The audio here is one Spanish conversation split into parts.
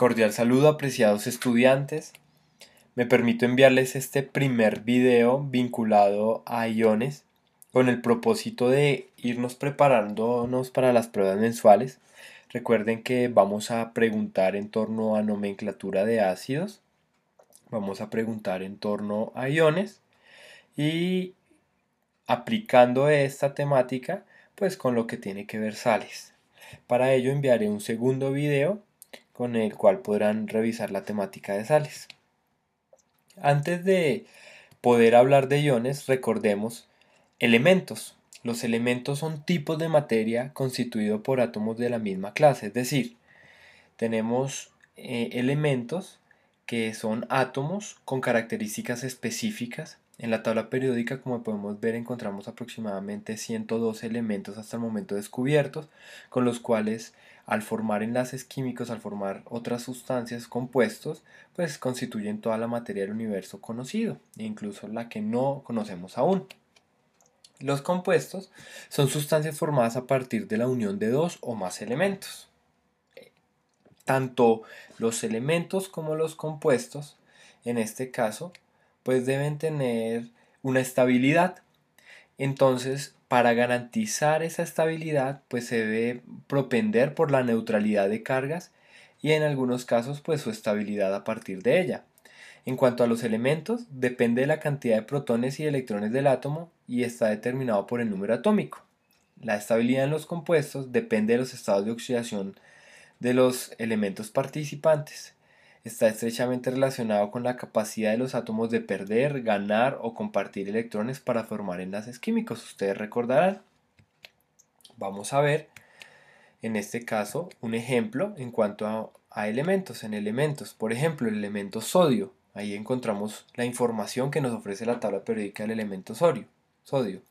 Cordial saludo, apreciados estudiantes. Me permito enviarles este primer video vinculado a iones con el propósito de irnos preparándonos para las pruebas mensuales. Recuerden que vamos a preguntar en torno a nomenclatura de ácidos, vamos a preguntar en torno a iones y aplicando esta temática pues con lo que tiene que ver sales. Para ello enviaré un segundo video con el cual podrán revisar la temática de sales. Antes de poder hablar de iones, recordemos elementos. Los elementos son tipos de materia constituidos por átomos de la misma clase, es decir, tenemos elementos que son átomos con características específicas. En la tabla periódica, como podemos ver, encontramos aproximadamente 112 elementos hasta el momento descubiertos, con los cuales al formar enlaces químicos, al formar otras sustancias, compuestos, pues constituyen toda la materia del universo conocido, e incluso la que no conocemos aún. Los compuestos son sustancias formadas a partir de la unión de dos o más elementos. Tanto los elementos como los compuestos, en este caso, pues deben tener una estabilidad. Entonces, para garantizar esa estabilidad, pues se debe propender por la neutralidad de cargas y en algunos casos, pues su estabilidad a partir de ella. En cuanto a los elementos, depende de la cantidad de protones y electrones del átomo y está determinado por el número atómico. La estabilidad en los compuestos depende de los estados de oxidación de los elementos participantes. Está estrechamente relacionado con la capacidad de los átomos de perder, ganar o compartir electrones para formar enlaces químicos. Ustedes recordarán. Vamos a ver en este caso un ejemplo en cuanto a elementos. En elementos, por ejemplo, el elemento sodio. Ahí encontramos la información que nos ofrece la tabla periódica del elemento sodio.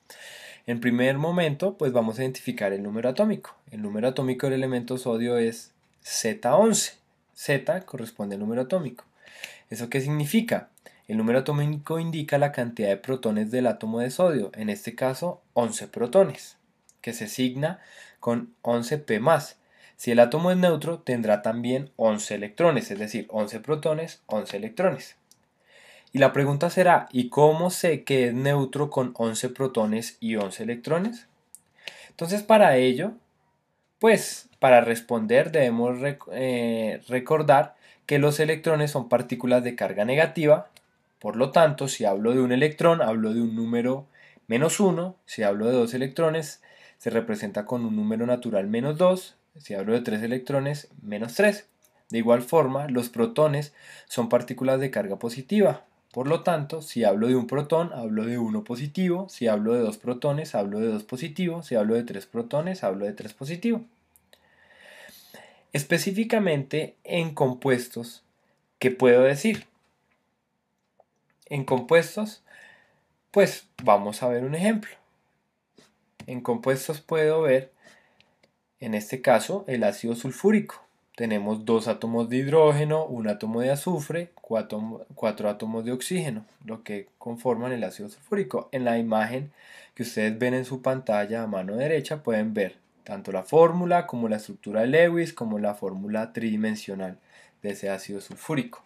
En primer momento, pues vamos a identificar el número atómico. El número atómico del elemento sodio es Z11. Z corresponde al número atómico. ¿Eso qué significa? El número atómico indica la cantidad de protones del átomo de sodio, en este caso 11 protones, que se signa con 11p+. Si el átomo es neutro, tendrá también 11 electrones, es decir, 11 protones, 11 electrones. Y la pregunta será, ¿y cómo sé que es neutro con 11 protones y 11 electrones? Entonces, para ello, pues para responder debemos recordar que los electrones son partículas de carga negativa. Por lo tanto, si hablo de un electrón, hablo de un número -1. Si hablo de dos electrones, se representa con un número natural -2. Si hablo de tres electrones, -3. De igual forma, los protones son partículas de carga positiva. Por lo tanto, si hablo de un protón, hablo de uno positivo. Si hablo de dos protones, hablo de dos positivos. Si hablo de tres protones, hablo de tres positivos. Específicamente en compuestos, ¿qué puedo decir? En compuestos, pues vamos a ver un ejemplo. En compuestos puedo ver, en este caso, el ácido sulfúrico. Tenemos dos átomos de hidrógeno, un átomo de azufre, cuatro átomos de oxígeno, lo que conforman el ácido sulfúrico. En la imagen que ustedes ven en su pantalla a mano derecha pueden ver tanto la fórmula como la estructura de Lewis como la fórmula tridimensional de ese ácido sulfúrico.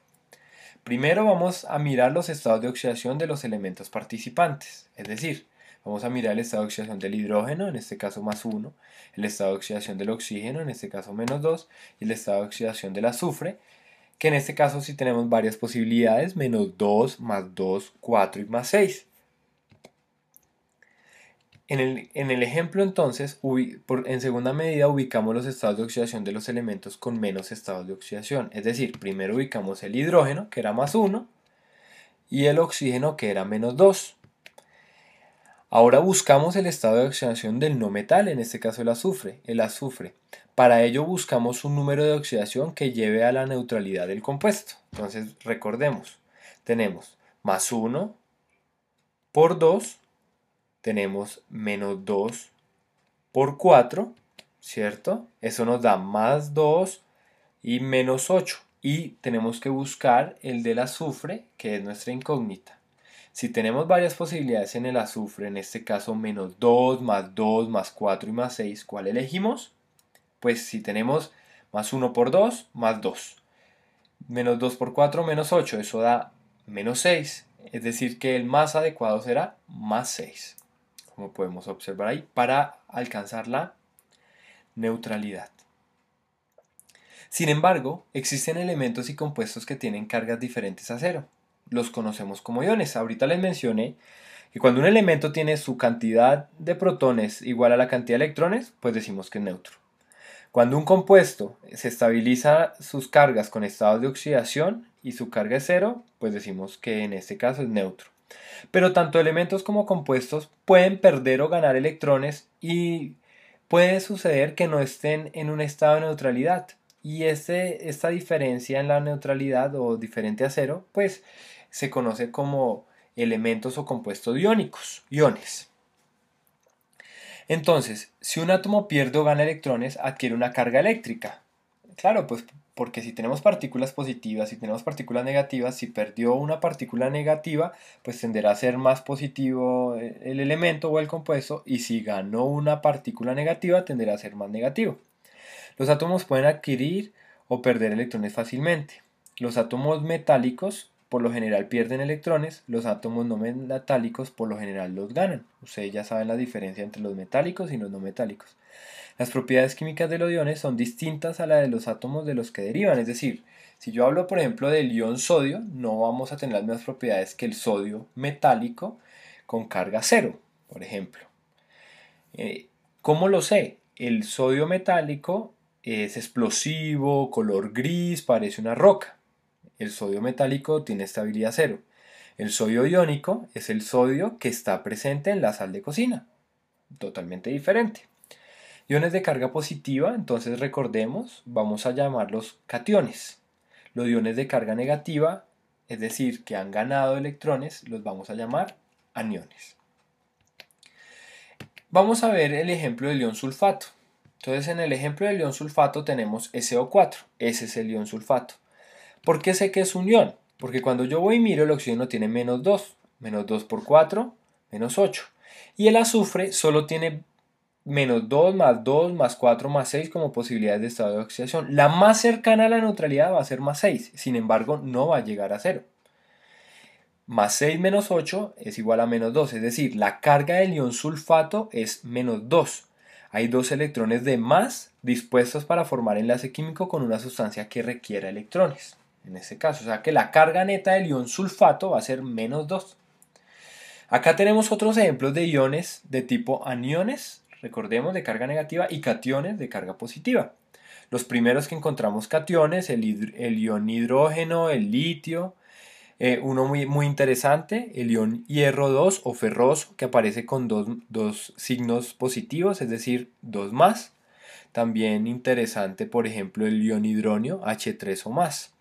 Primero vamos a mirar los estados de oxidación de los elementos participantes, es decir, vamos a mirar el estado de oxidación del hidrógeno, en este caso +1, el estado de oxidación del oxígeno, en este caso -2, y el estado de oxidación del azufre, que en este caso sí tenemos varias posibilidades, -2, +2, 4 y +6. En el ejemplo entonces, en segunda medida ubicamos los estados de oxidación de los elementos con menos estados de oxidación, es decir, primero ubicamos el hidrógeno, que era +1, y el oxígeno, que era -2. Ahora buscamos el estado de oxidación del no metal, en este caso el azufre. Para ello buscamos un número de oxidación que lleve a la neutralidad del compuesto. Entonces recordemos, tenemos +1 por 2, tenemos -2 por 4, ¿cierto? Eso nos da +2 y -8. Y tenemos que buscar el del azufre, que es nuestra incógnita. Si tenemos varias posibilidades en el azufre, en este caso -2, +2, +4 y +6, ¿cuál elegimos? Pues si tenemos +1 por 2, +2. Menos 2 por 4, menos 8, eso da menos 6. Es decir que el más adecuado será más 6, como podemos observar ahí, para alcanzar la neutralidad. Sin embargo, existen elementos y compuestos que tienen cargas diferentes a cero. Los conocemos como iones. Ahorita les mencioné que cuando un elemento tiene su cantidad de protones igual a la cantidad de electrones, pues decimos que es neutro. Cuando un compuesto se estabiliza sus cargas con estados de oxidación y su carga es cero, pues decimos que en este caso es neutro. Pero tanto elementos como compuestos pueden perder o ganar electrones y puede suceder que no estén en un estado de neutralidad. Y esta diferencia en la neutralidad o diferente a cero, pues se conoce como elementos o compuestos iónicos, iones. Entonces, si un átomo pierde o gana electrones, adquiere una carga eléctrica. Claro, pues porque si tenemos partículas positivas y tenemos partículas negativas, si perdió una partícula negativa, pues tenderá a ser más positivo el elemento o el compuesto, y si ganó una partícula negativa, tenderá a ser más negativo. Los átomos pueden adquirir o perder electrones fácilmente. Los átomos metálicos por lo general pierden electrones, los átomos no metálicos por lo general los ganan. Ustedes ya saben la diferencia entre los metálicos y los no metálicos. Las propiedades químicas de los iones son distintas a las de los átomos de los que derivan, es decir, si yo hablo por ejemplo del ion sodio, no vamos a tener las mismas propiedades que el sodio metálico con carga cero, por ejemplo. ¿Cómo lo sé? El sodio metálico es explosivo, color gris, parece una roca. El sodio metálico tiene estabilidad cero. El sodio iónico es el sodio que está presente en la sal de cocina. Totalmente diferente. Iones de carga positiva, entonces recordemos, vamos a llamarlos cationes. Los iones de carga negativa, es decir, que han ganado electrones, los vamos a llamar aniones. Vamos a ver el ejemplo del ion sulfato. Entonces en el ejemplo del ion sulfato tenemos SO4, ese es el ion sulfato. ¿Por qué sé que es un ion? Porque cuando yo voy y miro, el oxígeno tiene menos 2, menos 2 por 4, menos 8. Y el azufre solo tiene menos 2 más 4 más 6 como posibilidades de estado de oxidación. La más cercana a la neutralidad va a ser más 6, sin embargo no va a llegar a 0. Más 6 menos 8 es igual a menos 2, es decir, la carga del ion sulfato es menos 2. Hay 2 electrones de más dispuestos para formar enlace químico con una sustancia que requiera electrones. En este caso, o sea que la carga neta del ion sulfato va a ser menos 2. Acá tenemos otros ejemplos de iones de tipo aniones, recordemos, de carga negativa, y cationes de carga positiva. Los primeros que encontramos cationes, el ion hidrógeno, el litio, uno muy interesante, el ion hierro 2 o ferroso, que aparece con dos signos positivos, es decir, 2 más. También interesante, por ejemplo, el ion hidronio H3 o más.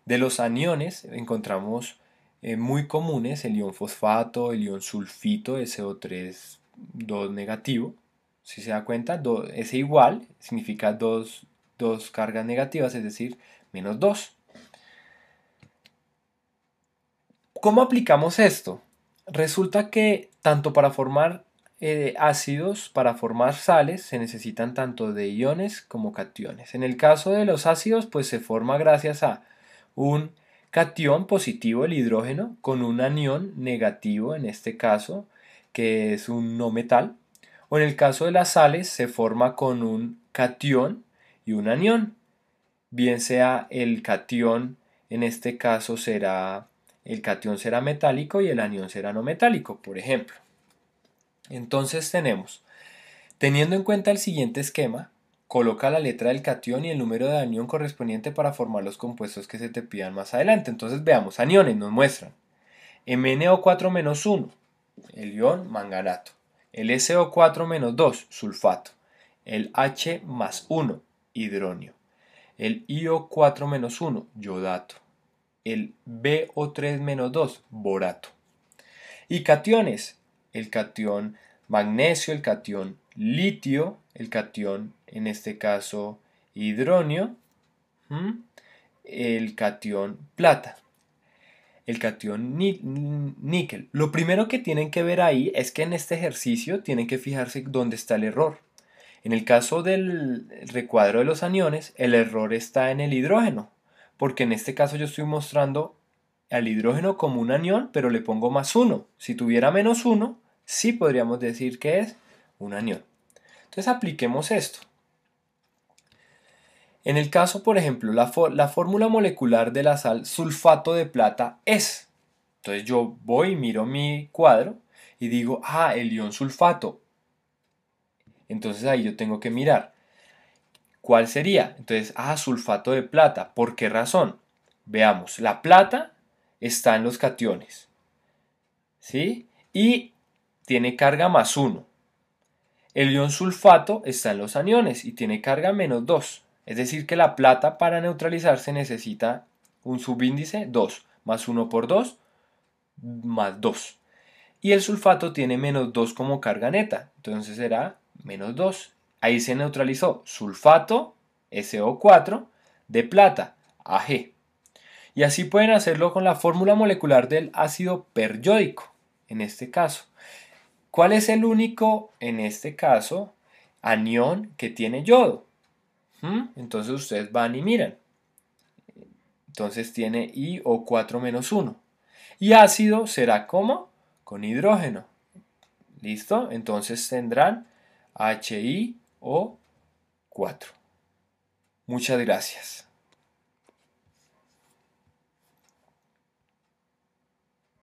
De los aniones encontramos muy comunes el ion fosfato, el ion sulfito, SO3 2 negativo. Si se da cuenta, ese igual significa dos cargas negativas, es decir, menos 2. ¿Cómo aplicamos esto? Resulta que tanto para formar ácidos, para formar sales, se necesitan tanto de iones como cationes. En el caso de los ácidos, pues se forma gracias a un catión positivo, el hidrógeno, con un anión negativo, en este caso, que es un no metal. O en el caso de las sales, se forma con un catión y un anión. Bien sea el catión, en este caso el catión será metálico y el anión será no metálico, por ejemplo. Entonces tenemos, teniendo en cuenta el siguiente esquema, coloca la letra del catión y el número de anión correspondiente para formar los compuestos que se te pidan más adelante. Entonces veamos, aniones nos muestran MnO4-1, el ion manganato, el SO4-2, sulfato, el H más 1, hidronio, el IO4-1, yodato, el BO3-2, borato. Y cationes, el catión magnesio, el catión litio, el catión, en este caso, hidronio, el catión plata, el catión níquel. Lo primero que tienen que ver ahí es que en este ejercicio tienen que fijarse dónde está el error. En el caso del recuadro de los aniones, el error está en el hidrógeno, porque en este caso yo estoy mostrando al hidrógeno como un anión, pero le pongo +1. Si tuviera -1, sí podríamos decir que es un anión. Entonces apliquemos esto. En el caso, por ejemplo, la fórmula molecular de la sal sulfato de plata es. Entonces yo voy y miro mi cuadro y digo, el ion sulfato. Entonces ahí yo tengo que mirar. ¿Cuál sería? Entonces, sulfato de plata. ¿Por qué razón? Veamos, la plata está en los cationes, ¿sí? Y tiene carga +1. El ion sulfato está en los aniones y tiene carga -2. Es decir que la plata para neutralizarse necesita un subíndice 2. +1 por 2, +2. Y el sulfato tiene -2 como carga neta. Entonces será -2. Ahí se neutralizó sulfato, SO4, de plata, Ag. Y así pueden hacerlo con la fórmula molecular del ácido periódico, en este caso. ¿Cuál es el único, en este caso, anión que tiene yodo? Entonces ustedes van y miran. Entonces tiene IO4-1. Y ácido será como con hidrógeno. ¿Listo? Entonces tendrán HiO4. Muchas gracias.